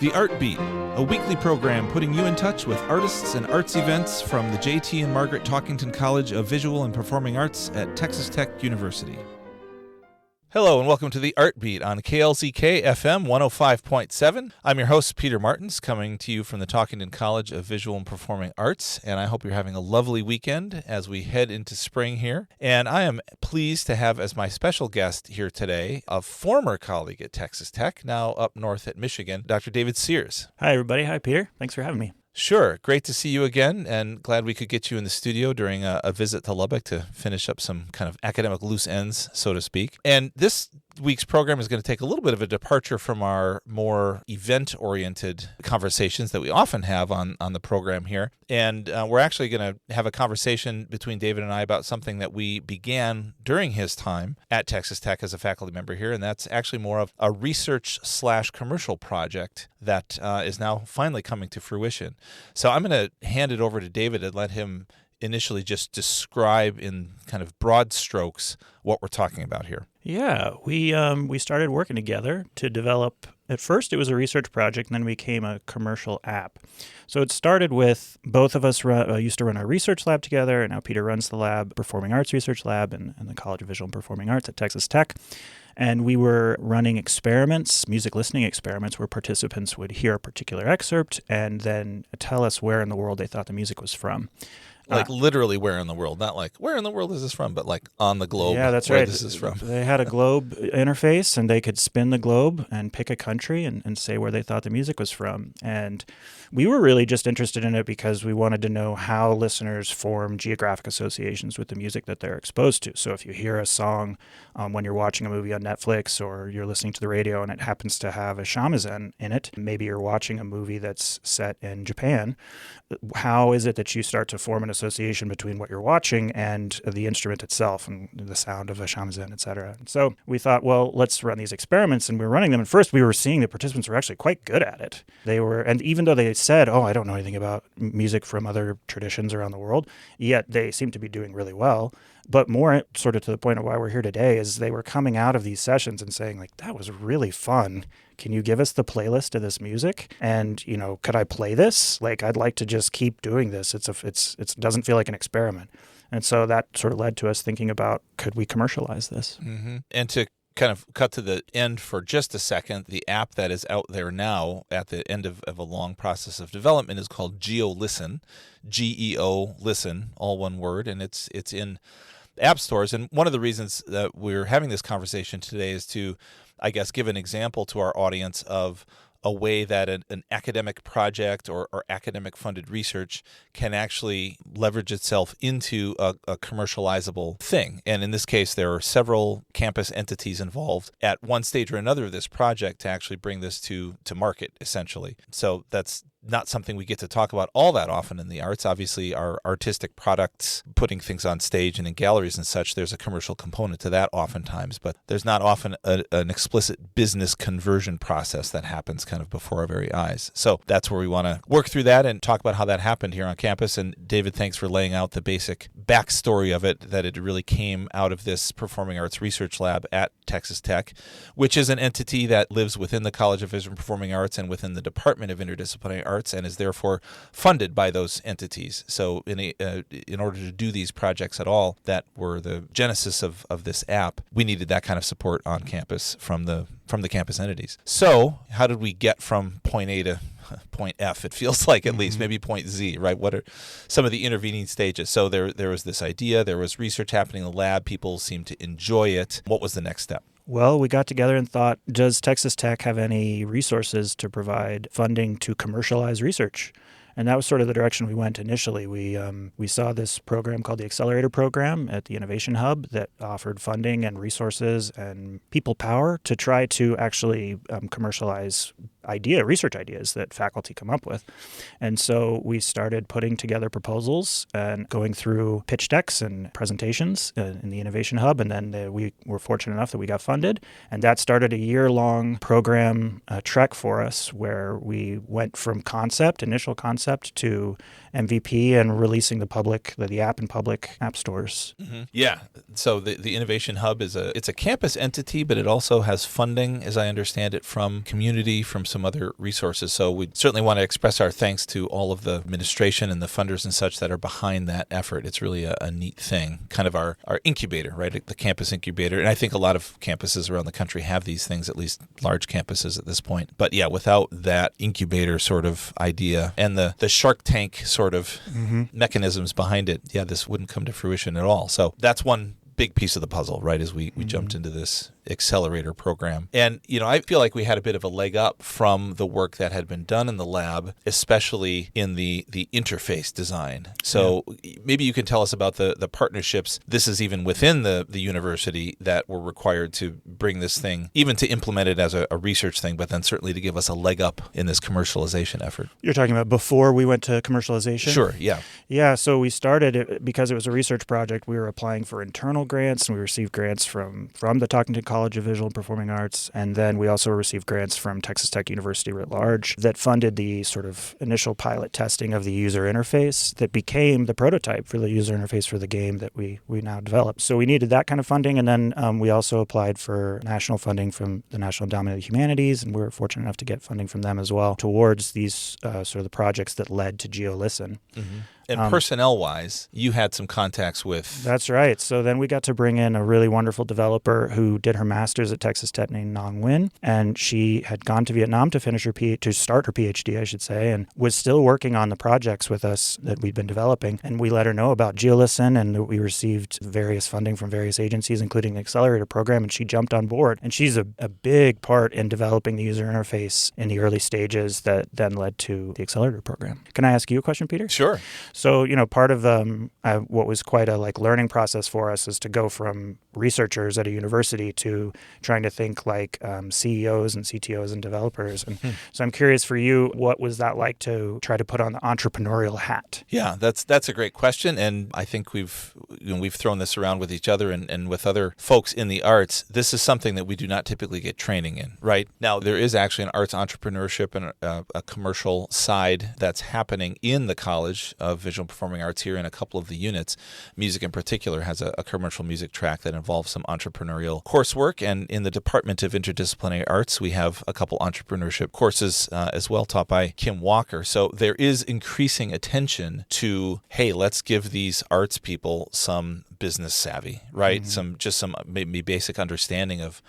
The Art Beat, a weekly program putting you in touch with artists and arts events from the J.T. and Margaret Talkington College of Visual and Performing Arts at Texas Tech University. Hello and welcome to the Art Beat on KLZK FM 105.7. I'm your host, Peter Martens, coming to you from the Talkington College of Visual and Performing Arts, and I hope you're having a lovely weekend as we head into spring here. And I am pleased to have as my special guest here today a former colleague at Texas Tech, now up north at Michigan, Dr. David Sears. Hi, everybody. Hi, Peter. Thanks for having me. Sure. Great to see you again, and glad we could get you in the studio during a visit to Lubbock to finish up some kind of academic loose ends, so to speak. And this week's program is going to take a little bit of a departure from our more event-oriented conversations that we often have on the program here. And we're actually going to have a conversation between David and I about something that we began during his time at Texas Tech as a faculty member here, and that's actually more of a research/commercial project that is now finally coming to fruition. So I'm going to hand it over to David and let him initially just describe in kind of broad strokes what we're talking about here. Yeah, we started working together to develop. At first, it was a research project, and then became a commercial app. So it started with both of us used to run our research lab together, and now Peter runs the lab, Performing Arts Research Lab, in the College of Visual and Performing Arts at Texas Tech. And we were running experiments, music listening experiments, where participants would hear a particular excerpt and then tell us where in the world they thought the music was from. Like literally where in the world, not like where in the world is this from, but like on the globe. Yeah, that's where right. This is from. They had a globe interface, and they could spin the globe and pick a country and say where they thought the music was from. And we were really just interested in it because we wanted to know how listeners form geographic associations with the music that they're exposed to. So if you hear a song when you're watching a movie on Netflix, or you're listening to the radio and it happens to have a shamisen in it, maybe you're watching a movie that's set in Japan, how is it that you start to form an association between what you're watching and the instrument itself and the sound of a shamisen, et cetera? And so we thought, well, let's run these experiments, and we were running them. And first, we were seeing the participants were actually quite good at it. And even though they said, oh, I don't know anything about music from other traditions around the world, yet they seemed to be doing really well. But more sort of to the point of why we're here today is they were coming out of these sessions and saying, like, that was really fun. Can you give us the playlist of this music? And, could I play this? Like, I'd like to just keep doing this. It doesn't feel like an experiment. And so that sort of led to us thinking about, could we commercialize this? Mm-hmm. And to kind of cut to the end for just a second, the app that is out there now at the end of a long process of development is called GeoListen, G-E-O Listen, all one word, and it's in app stores. And one of the reasons that we're having this conversation today is to, I guess, give an example to our audience of a way that an academic project or academic funded research can actually leverage itself into a commercializable thing. And in this case, there are several campus entities involved at one stage or another of this project to actually bring this to market, essentially. So that's not something we get to talk about all that often in the arts. Obviously, our artistic products, putting things on stage and in galleries and such, there's a commercial component to that oftentimes, but there's not often an explicit business conversion process that happens kind of before our very eyes. So that's where we want to work through that and talk about how that happened here on campus. And David, thanks for laying out the basic backstory of it, that it really came out of this Performing Arts Research Lab at Texas Tech, which is an entity that lives within the College of Visual and Performing Arts and within the Department of Interdisciplinary Arts, and is therefore funded by those entities. So in order to do these projects at all that were the genesis of this app, we needed that kind of support on campus from the campus entities. So how did we get from point A to point F? It feels like at least maybe point Z, right? What are some of the intervening stages? So there was this idea, there was research happening in the lab, people seemed to enjoy it. What was the next step? Well, we got together and thought, does Texas Tech have any resources to provide funding to commercialize research? And that was sort of the direction we went initially. We saw this program called the Accelerator Program at the Innovation Hub that offered funding and resources and people power to try to actually commercialize research ideas that faculty come up with. And so we started putting together proposals and going through pitch decks and presentations in the Innovation Hub. And then we were fortunate enough that we got funded. And that started a year-long program trek for us where we went from initial concept to MVP and releasing the app in public app stores. Mm-hmm. Yeah. So the Innovation Hub it's a campus entity, but it also has funding, as I understand it, from community, from some other resources. So we certainly want to express our thanks to all of the administration and the funders and such that are behind that effort. It's really a neat thing, kind of our incubator, right? The campus incubator. And I think a lot of campuses around the country have these things, at least large campuses at this point. But yeah, without that incubator sort of idea and the Shark Tank sort of mechanisms behind it, yeah, this wouldn't come to fruition at all. So that's one big piece of the puzzle, right, as we jumped into this accelerator program. And, I feel like we had a bit of a leg up from the work that had been done in the lab, especially in the interface design. So maybe you can tell us about the partnerships. This is even within the university that were required to bring this thing, even to implement it as a research thing, but then certainly to give us a leg up in this commercialization effort. You're talking about before we went to commercialization? Sure, yeah. Yeah, so we started it because it was a research project. We were applying for internal grants, and we received grants from the Talkington College of Visual and Performing Arts, and then we also received grants from Texas Tech University writ large that funded the sort of initial pilot testing of the user interface that became the prototype for the user interface for the game that we now developed. So we needed that kind of funding, and then we also applied for national funding from the National Endowment of the Humanities, and we were fortunate enough to get funding from them as well towards these sort of the projects that led to GeoListen. Mm-hmm. And personnel-wise, you had some contacts with... That's right. So then we got to bring in a really wonderful developer who did her master's at Texas Tech named Nong Nguyen, and she had gone to Vietnam to start her PhD, I should say, and was still working on the projects with us that we'd been developing. And we let her know about GeoListen and that we received various funding from various agencies, including the accelerator program, and she jumped on board. And she's a big part in developing the user interface in the early stages that then led to the accelerator program. Can I ask you a question, Peter? Sure. So, part of what was quite a learning process for us is to go from researchers at a university to trying to think like CEOs and CTOs and developers. And so I'm curious for you, what was that like to try to put on the entrepreneurial hat? Yeah, that's a great question. And I think we've thrown this around with each other and with other folks in the arts. This is something that we do not typically get training in, right? Now, there is actually an arts entrepreneurship and a commercial side that's happening in the College of Visual and Performing Arts here in a couple of the units. Music in particular has a commercial music track that involves some entrepreneurial coursework. And in the Department of Interdisciplinary Arts, we have a couple entrepreneurship courses as well taught by Kim Walker. So there is increasing attention to, hey, let's give these arts people some business savvy, right? Some maybe basic understanding of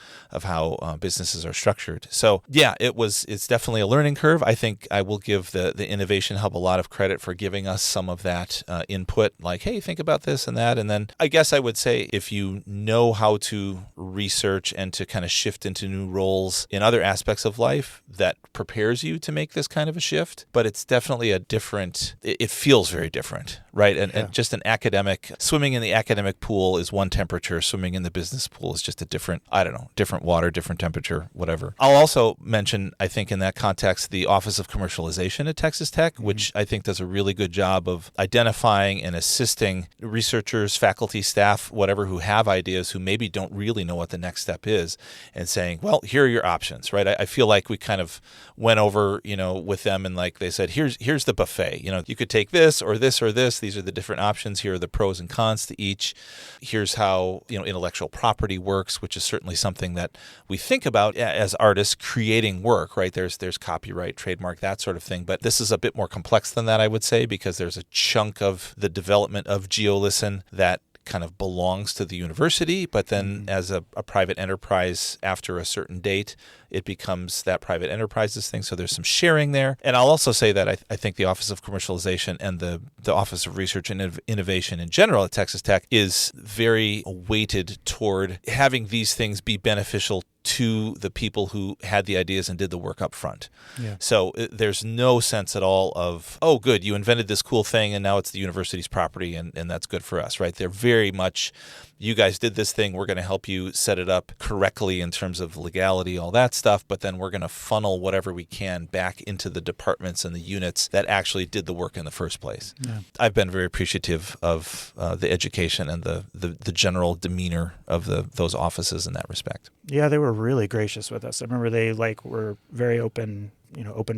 how businesses are structured. So yeah, it's definitely a learning curve. I think I will give the Innovation Hub a lot of credit for giving us some of that input, like, hey, think about this and that. And then I guess I would say if you know how to research and to kind of shift into new roles in other aspects of life, that prepares you to make this kind of a shift. But it's definitely it feels very different, right? And just an academic, swimming in the academic pool is one temperature, swimming in the business pool is just a different water, different temperature, whatever. I'll also mention, I think in that context, the Office of Commercialization at Texas Tech, which I think does a really good job of identifying and assisting researchers, faculty, staff, whatever, who have ideas, who maybe don't really know what the next step is, and saying, well, here are your options, right? I feel like we kind of went over, with them, and like they said, here's the buffet. You could take this or this or this. These are the different options. Here are the pros and cons to each. Here's how intellectual property works, which is certainly something that we think about as artists creating work, right? There's copyright, trademark, that sort of thing. But this is a bit more complex than that, I would say, because there's a chunk of the development of GeoListen that kind of belongs to the university, but then as a private enterprise after a certain date, it becomes that private enterprises thing. So there's some sharing there. And I'll also say that I think the Office of Commercialization and the Office of Research and Innovation in general at Texas Tech is very weighted toward having these things be beneficial to the people who had the ideas and did the work up front. Yeah. So there's no sense at all of, oh, good, you invented this cool thing and now it's the university's property and that's good for us, right? They're very much, you guys did this thing, we're going to help you set it up correctly in terms of legality, all that stuff, but then we're going to funnel whatever we can back into the departments and the units that actually did the work in the first place. Yeah. I've been very appreciative of the education and the general demeanor of those offices in that respect. Yeah, they were really gracious with us. I remember they were very open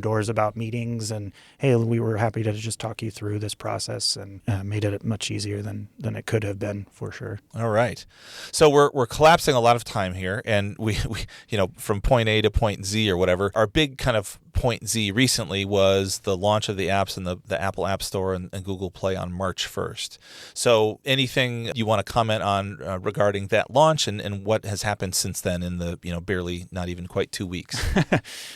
doors about meetings, and hey, we were happy to just talk you through this process, and made it much easier than it could have been, for sure. All right. So we're collapsing a lot of time here, and we from point A to point Z or whatever. Our big kind of point Z recently was the launch of the apps in the Apple App Store and Google Play on March 1st. So anything you want to comment on regarding that launch and what has happened since then in the barely not even quite 2 weeks?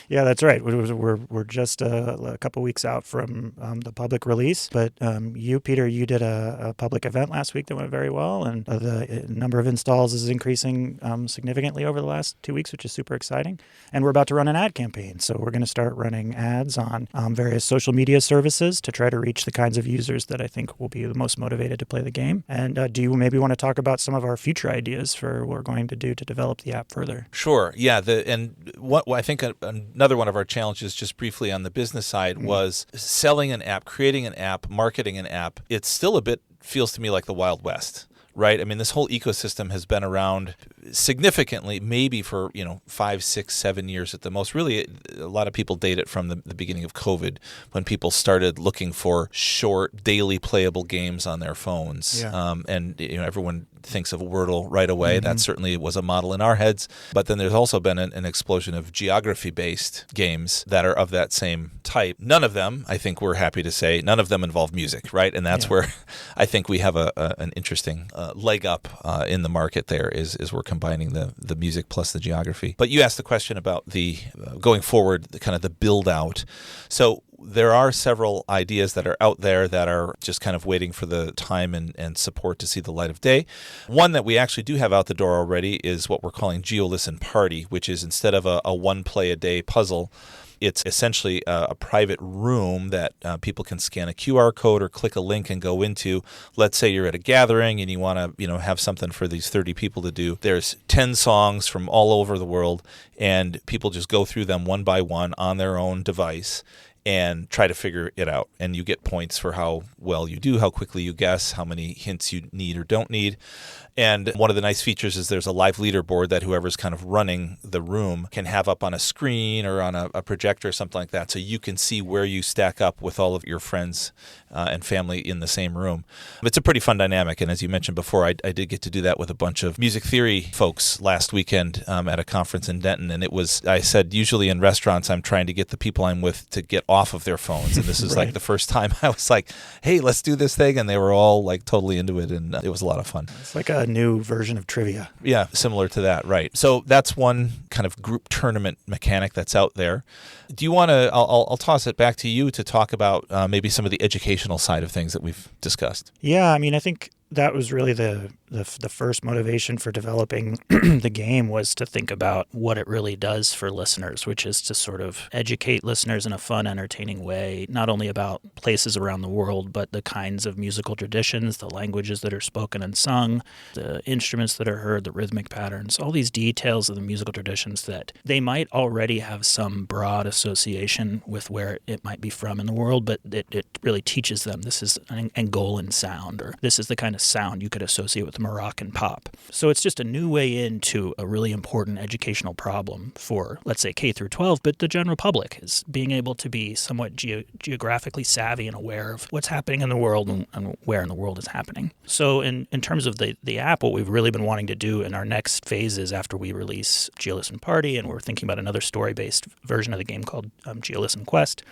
Yeah, that's right. We're just a couple weeks out from the public release, but you, Peter, you did a public event last week that went very well, and the number of installs is increasing significantly over the last 2 weeks, which is super exciting. And we're about to run an ad campaign, so we're going to start running ads on various social media services to try to reach the kinds of users that I think will be the most motivated to play the game. And do you maybe want to talk about some of our future ideas for what we're going to do to develop the app further? Sure. Yeah. What I think another one of our challenges, just briefly on the business side, was selling an app, creating an app, marketing an app. It's still feels to me like the Wild West. Right. I mean, this whole ecosystem has been around significantly, maybe for 5, 6, 7 years at the most. Really, a lot of people date it from the beginning of COVID, when people started looking for short, daily playable games on their phones. Yeah. And everyone thinks of Wordle right away. Mm-hmm. That certainly was a model in our heads. But then there's also been an explosion of geography-based games that are of that same type. None of them, I think we're happy to say, none of them involve music, right? And that's where I think we have an interesting leg up in the market there is we're combining the music plus the geography. But you asked the question about the going forward, the build out. So there are several ideas that are out there that are just kind of waiting for the time and support to see the light of day. One that we actually do have out the door already is what we're calling GeoListen Party, which is instead of a one play a day puzzle, it's essentially a private room that people can scan a QR code or click a link and go into. Let's say you're at a gathering and you want to have something for these 30 people to do. There's 10 songs from all over the world, and people just go through them one by one on their own device and try to figure it out. And you get points for how well you do, how quickly you guess, how many hints you need or don't need. And one of the nice features is there's a live leaderboard that whoever's kind of running the room can have up on a screen or on a projector or something like that, so you can see where you stack up with all of your friends and family in the same room. It's a pretty fun dynamic, and as you mentioned before, I did get to do that with a bunch of music theory folks last weekend at a conference in Denton, and I said usually in restaurants I'm trying to get the people I'm with to get off of their phones, and this is right. like the first time I was like, hey, let's do this thing, and they were all like totally into it, and it was a lot of fun. It's like a new version of trivia. Yeah, similar to that, right. So that's one kind of group tournament mechanic that's out there. Do you want to, I'll toss it back to you to talk about maybe some of the educational side of things that we've discussed. Yeah, I mean, I think that was really the first motivation for developing the game, was to think about what it really does for listeners, which is to sort of educate listeners in a fun, entertaining way, not only about places around the world, but the kinds of musical traditions, the languages that are spoken and sung, the instruments that are heard, the rhythmic patterns, all these details of the musical traditions that they might already have some broad association with where it might be from in the world, but it really teaches them this is an Angolan sound, or this is the kind of sound you could associate with Moroccan pop. So it's just a new way into a really important educational problem for, let's say, K through 12, but the general public, is being able to be somewhat geographically savvy and aware of what's happening in the world and where in the world is happening. So in terms of the app, what we've really been wanting to do in our next phases after we release GeoListen Party, and we're thinking about another story-based version of the game called GeoListen Quest,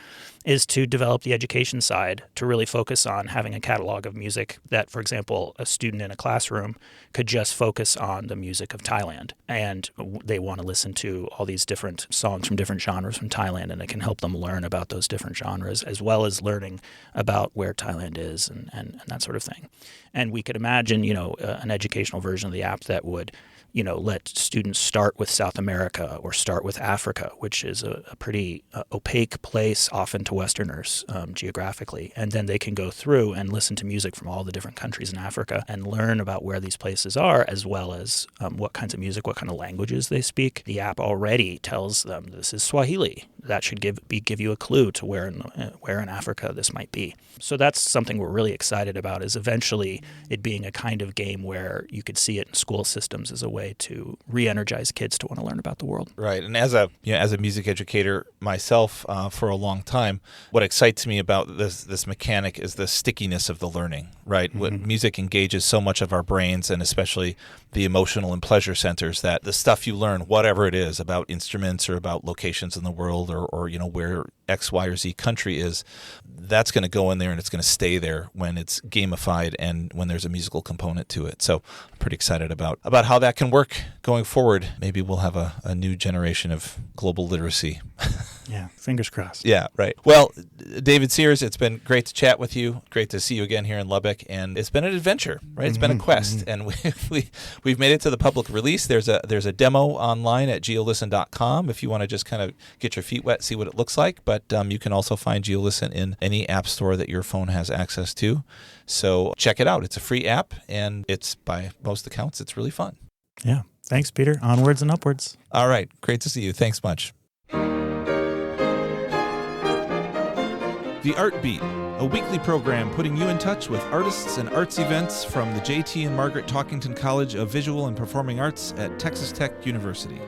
is to develop the education side, to really focus on having a catalog of music that, for example, a student in a classroom could just focus on the music of Thailand, and they want to listen to all these different songs from different genres from Thailand, and it can help them learn about those different genres, as well as learning about where Thailand is and that sort of thing. And we could imagine, an educational version of the app that would let students start with South America or start with Africa, which is a pretty opaque place often to Westerners geographically. And then they can go through and listen to music from all the different countries in Africa and learn about where these places are, as well as what kinds of music, what kind of languages they speak. The app already tells them this is Swahili, that should give you a clue to where in Africa this might be. So that's something we're really excited about, is eventually it being a kind of game where you could see it in school systems as a way to re-energize kids to want to learn about the world. Right. And as a music educator myself for a long time, what excites me about this mechanic is the stickiness of the learning, right? Mm-hmm. What music engages so much of our brains, and especially the emotional and pleasure centers, that the stuff you learn, whatever it is, about instruments or about locations in the world, or where X, Y, or Z country is, that's going to go in there and it's going to stay there when it's gamified and when there's a musical component to it. So I'm pretty excited about how that can work going forward. Maybe we'll have a new generation of global literacy. Yeah, fingers crossed. Yeah, right. Well, David Sears, it's been great to chat with you. Great to see you again here in Lubbock, and it's been an adventure, right? It's been a quest, and we've made it to the public release. There's a demo online at GeoListen.com if you want to just kind of get your feet wet, see what it looks like. But you can also find GeoListen in any app store that your phone has access to. So check it out. It's a free app, and it's, by most accounts, it's really fun. Yeah. Thanks, Peter. Onwards and upwards. All right. Great to see you. Thanks much. The Art Beat, a weekly program putting you in touch with artists and arts events from the J.T. and Margaret Talkington College of Visual and Performing Arts at Texas Tech University.